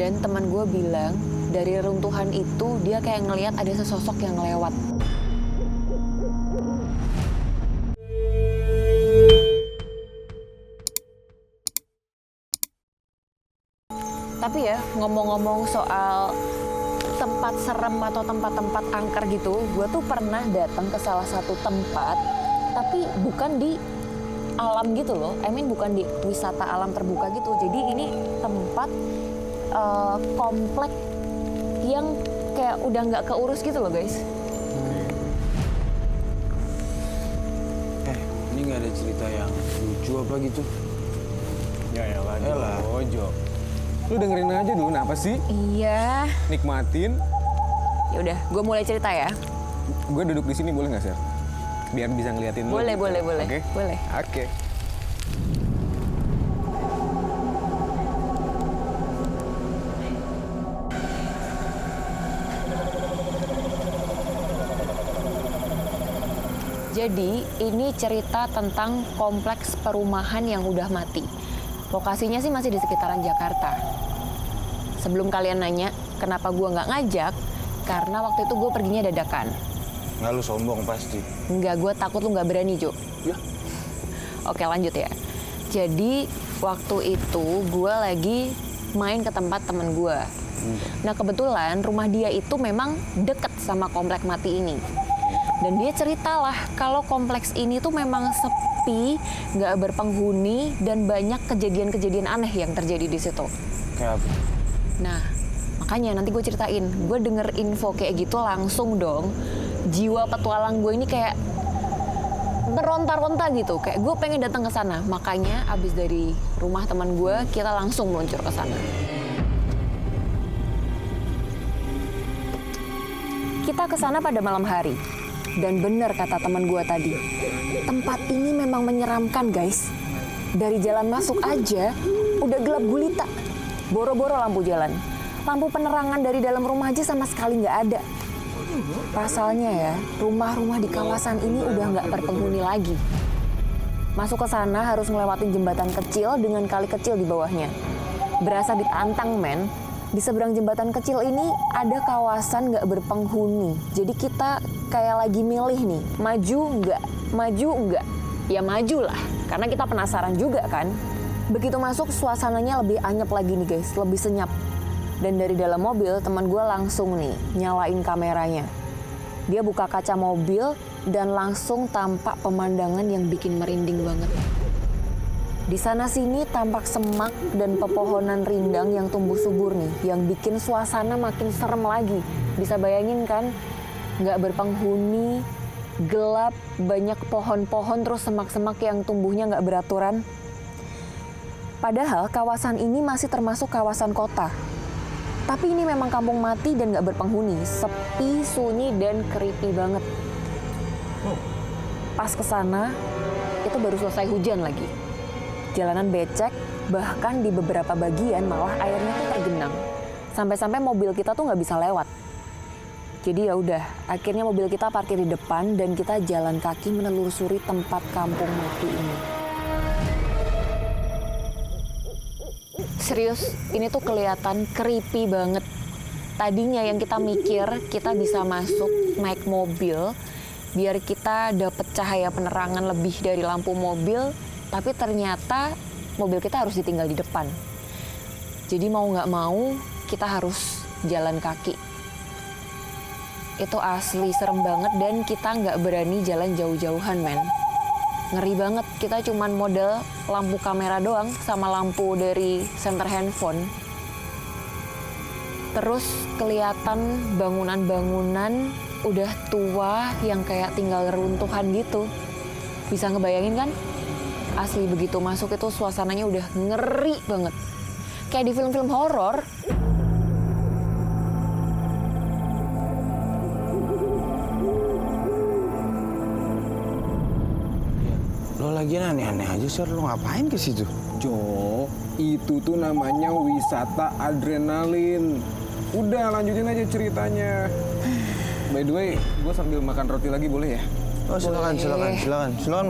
Dan teman gue bilang dari runtuhan itu dia kayak ngelihat ada sesosok yang lewat. Tapi ya ngomong-ngomong soal tempat serem atau tempat-tempat angker gitu, gue tuh pernah datang ke salah satu tempat, tapi bukan di alam gitu loh. I mean bukan di wisata alam terbuka gitu. Jadi ini tempat komplek yang kayak udah nggak keurus gitu loh guys. Ini nggak ada cerita yang lucu apa gitu? Ya elah, Elah. Jo. Lu dengerin aja dulu, kenapa sih? Iya. Nikmatin. Ya udah, gue mulai cerita ya. Gue duduk di sini boleh nggak, Sir? Biar bisa ngeliatin lu. Boleh. Oke? Boleh. Oke. Jadi ini cerita tentang kompleks perumahan yang udah mati. Lokasinya sih masih di sekitaran Jakarta. Sebelum kalian nanya kenapa gue nggak ngajak, karena waktu itu gue perginya dadakan. Nggak, lu sombong pasti. Enggak, gue takut lu nggak berani, Jo. Ya. Oke, lanjut ya. Jadi waktu itu gue lagi main ke tempat temen gue. Nah kebetulan rumah dia itu memang deket sama komplek mati ini. Dan dia ceritalah kalau kompleks ini tuh memang sepi, nggak berpenghuni, dan banyak kejadian-kejadian aneh yang terjadi di situ. Kayak apa? Nah, makanya nanti gue ceritain. Gue denger info kayak gitu langsung dong. Jiwa petualang gue ini kayak beronta-ronta gitu. Kayak gue pengen datang ke sana. Makanya abis dari rumah teman gue, kita langsung meluncur ke sana. Kita ke sana pada malam hari. Dan benar kata teman gue tadi, tempat ini memang menyeramkan guys. Dari jalan masuk aja udah gelap gulita. Boro-boro lampu jalan. Lampu penerangan dari dalam rumah aja sama sekali nggak ada. Pasalnya ya, rumah-rumah di kawasan ini udah nggak berpenghuni lagi. Masuk ke sana harus ngelewatin jembatan kecil dengan kali kecil di bawahnya. Berasa ditantang men. Di seberang jembatan kecil ini ada kawasan nggak berpenghuni. Jadi kita kayak lagi milih nih, maju nggak? Ya maju lah, karena kita penasaran juga kan. Begitu masuk suasananya lebih anyep lagi nih guys, lebih senyap. Dan dari dalam mobil teman gue langsung nih nyalain kameranya. Dia buka kaca mobil dan langsung tampak pemandangan yang bikin merinding banget. Di sana-sini tampak semak dan pepohonan rindang yang tumbuh subur nih, yang bikin suasana makin serem lagi. Bisa bayangin kan, nggak berpenghuni, gelap, banyak pohon-pohon, terus semak-semak yang tumbuhnya nggak beraturan. Padahal kawasan ini masih termasuk kawasan kota. Tapi ini memang kampung mati dan nggak berpenghuni, sepi, sunyi, dan creepy banget. Pas kesana, itu baru selesai hujan lagi. Jalanan becek, bahkan di beberapa bagian malah airnya tuh tergenang. Sampai-sampai mobil kita tuh nggak bisa lewat. Jadi ya udah, akhirnya mobil kita parkir di depan dan kita jalan kaki menelusuri tempat kampung mati ini. Serius, ini tuh kelihatan creepy banget. Tadinya yang kita mikir kita bisa masuk naik mobil biar kita dapet cahaya penerangan lebih dari lampu mobil. Tapi ternyata mobil kita harus ditinggal di depan. Jadi mau nggak mau kita harus jalan kaki. Itu asli serem banget dan kita nggak berani jalan jauh-jauhan men. Ngeri banget, kita cuman modal lampu kamera doang sama lampu dari senter handphone. Terus kelihatan bangunan-bangunan udah tua yang kayak tinggal reruntuhan gitu. Bisa ngebayangin kan? Asli begitu masuk itu suasananya udah ngeri banget. Kayak di film-film horor. Lo lagi aneh-aneh aja, Sir. Lo ngapain ke situ? Jo, itu tuh namanya wisata adrenalin. Udah, lanjutin aja ceritanya. By the way, gue sambil makan roti lagi boleh ya? Oh, silakan,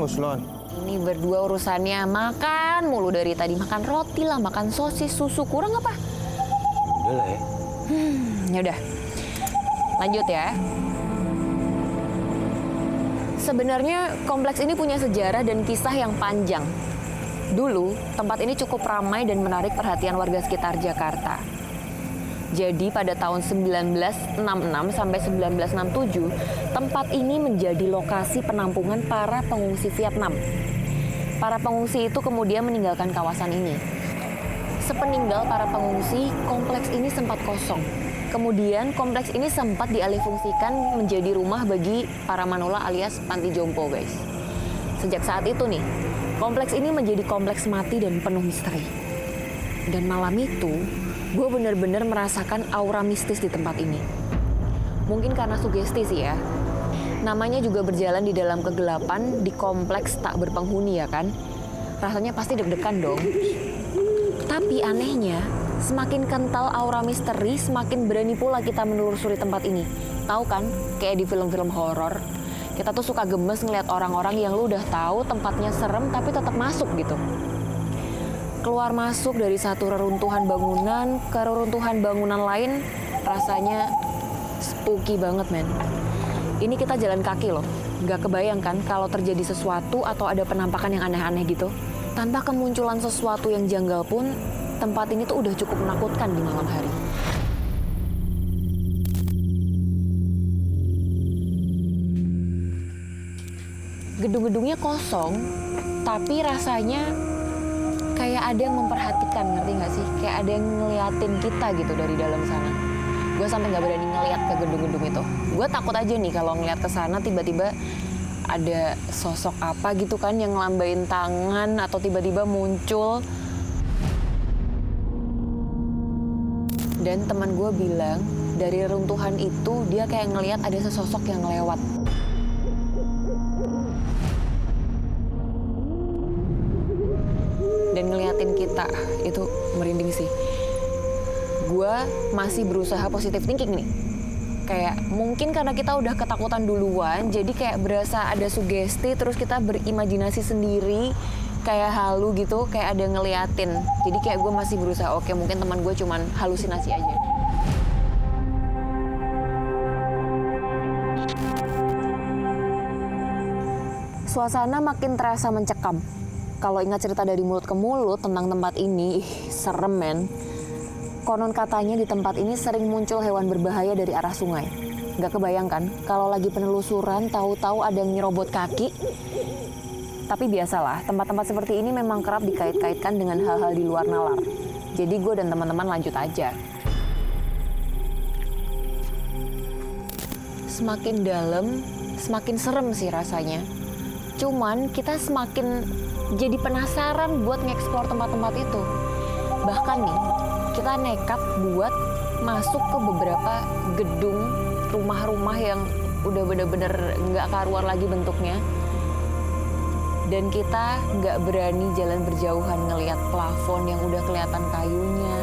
Bos, silakan. Ini berdua urusannya makan mulu dari tadi. Makan roti lah, makan sosis, susu, kurang apa? Udah Udah lah ya. Ya udah. Lanjut ya. Sebenarnya kompleks ini punya sejarah dan kisah yang panjang. Dulu, tempat ini cukup ramai dan menarik perhatian warga sekitar Jakarta. Jadi pada tahun 1966 sampai 1967, tempat ini menjadi lokasi penampungan para pengungsi Vietnam. Para pengungsi itu kemudian meninggalkan kawasan ini. Sepeninggal para pengungsi, kompleks ini sempat kosong. Kemudian kompleks ini sempat dialihfungsikan menjadi rumah bagi para manula alias panti jompo, guys. Sejak saat itu nih, kompleks ini menjadi kompleks mati dan penuh misteri. Dan malam itu, gue bener-bener merasakan aura mistis di tempat ini. Mungkin karena sugesti sih ya. Namanya juga berjalan di dalam kegelapan di kompleks tak berpenghuni ya kan. Rasanya pasti deg-degan dong. Tapi anehnya, semakin kental aura misteri, semakin berani pula kita menelusuri tempat ini. Tahu kan, kayak di film-film horor, kita tuh suka gemes ngeliat orang-orang yang lu udah tahu tempatnya serem tapi tetap masuk gitu. Keluar masuk dari satu reruntuhan bangunan ke reruntuhan bangunan lain, rasanya spooky banget, men. Ini kita jalan kaki loh, gak kebayangkan kalau terjadi sesuatu atau ada penampakan yang aneh-aneh gitu. Tanpa kemunculan sesuatu yang janggal pun, tempat ini tuh udah cukup menakutkan di malam hari. Gedung-gedungnya kosong, tapi rasanya kayak ada yang memperhatikan, ngerti gak sih? Kayak ada yang ngeliatin kita gitu dari dalam sana. Gue sampai gak berani ngeliat ke gedung-gedung itu. Gue takut aja nih kalau ngeliat ke sana tiba-tiba ada sosok apa gitu kan yang ngelambain tangan atau tiba-tiba muncul. Dan teman gue bilang dari runtuhan itu dia kayak ngeliat ada sesosok yang lewat. Dan ngeliatin kita, itu merinding sih. Gue masih berusaha positive thinking nih. Kayak mungkin karena kita udah ketakutan duluan, jadi kayak berasa ada sugesti, terus kita berimajinasi sendiri, kayak halu gitu, kayak ada yang ngeliatin. Jadi kayak gue masih berusaha, oke mungkin teman gue cuman halusinasi aja. Suasana makin terasa mencekam. Kalau ingat cerita dari mulut ke mulut tentang tempat ini, serem men. Konon katanya di tempat ini sering muncul hewan berbahaya dari arah sungai. Gak kebayangkan kalau lagi penelusuran tahu-tahu ada yang nyerobot kaki. Tapi biasalah, tempat-tempat seperti ini memang kerap dikait-kaitkan dengan hal-hal di luar nalar. Jadi gue dan teman-teman lanjut aja. Semakin dalam, semakin serem sih rasanya. Cuman kita semakin jadi penasaran buat nge-explore tempat-tempat itu. Bahkan nih, kita nekat buat masuk ke beberapa gedung rumah-rumah yang udah bener-bener nggak karuan lagi bentuknya. Dan kita nggak berani jalan berjauhan ngelihat plafon yang udah kelihatan kayunya,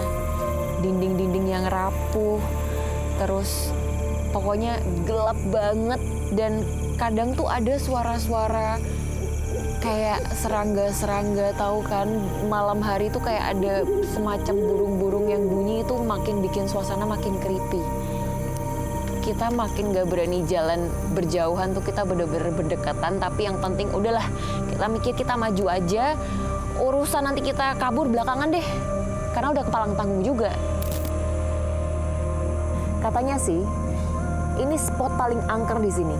dinding-dinding yang rapuh, terus pokoknya gelap banget. Dan kadang tuh ada suara-suara kayak serangga-serangga, tahu kan malam hari tuh kayak ada semacam burung-burung yang bunyi, itu makin bikin suasana makin creepy. Kita makin gak berani jalan berjauhan tuh, kita bener-bener berdekatan, tapi yang penting udahlah kita mikir kita maju aja, urusan nanti kita kabur belakangan deh, karena udah kepalang tanggung juga. Katanya sih ini spot paling angker di sini.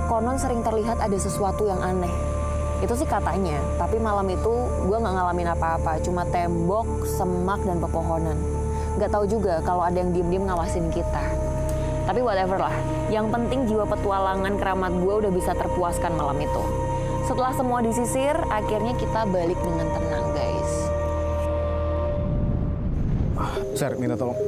Konon sering terlihat ada sesuatu yang aneh. Itu sih katanya, tapi malam itu gue nggak ngalamin apa-apa, cuma tembok, semak, dan pepohonan. Nggak tahu juga kalau ada yang diem-diem ngawasin kita. Tapi whatever lah, yang penting jiwa petualangan keramat gue udah bisa terpuaskan malam itu. Setelah semua disisir, akhirnya kita balik dengan tenang, guys. Sir, minta tolong.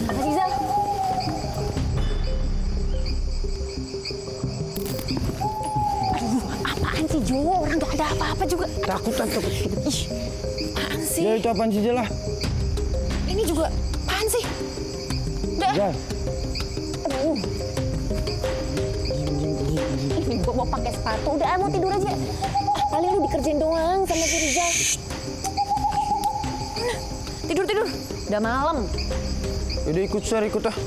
Apa sih, Zal? Aduh, apaan sih, Jo? Orang gak ada apa-apa juga. Takut. Ih, apaan sih? Ya itu apaan sih, Jel lah? Ini juga, apaan sih? Udah. Jel. Aduh. Ini gue mau pakai sepatu. Udah, mau tidur aja. Paling lu dikerjain doang sama si Rizal. Tidur. Udah malam. Udah ikut ah.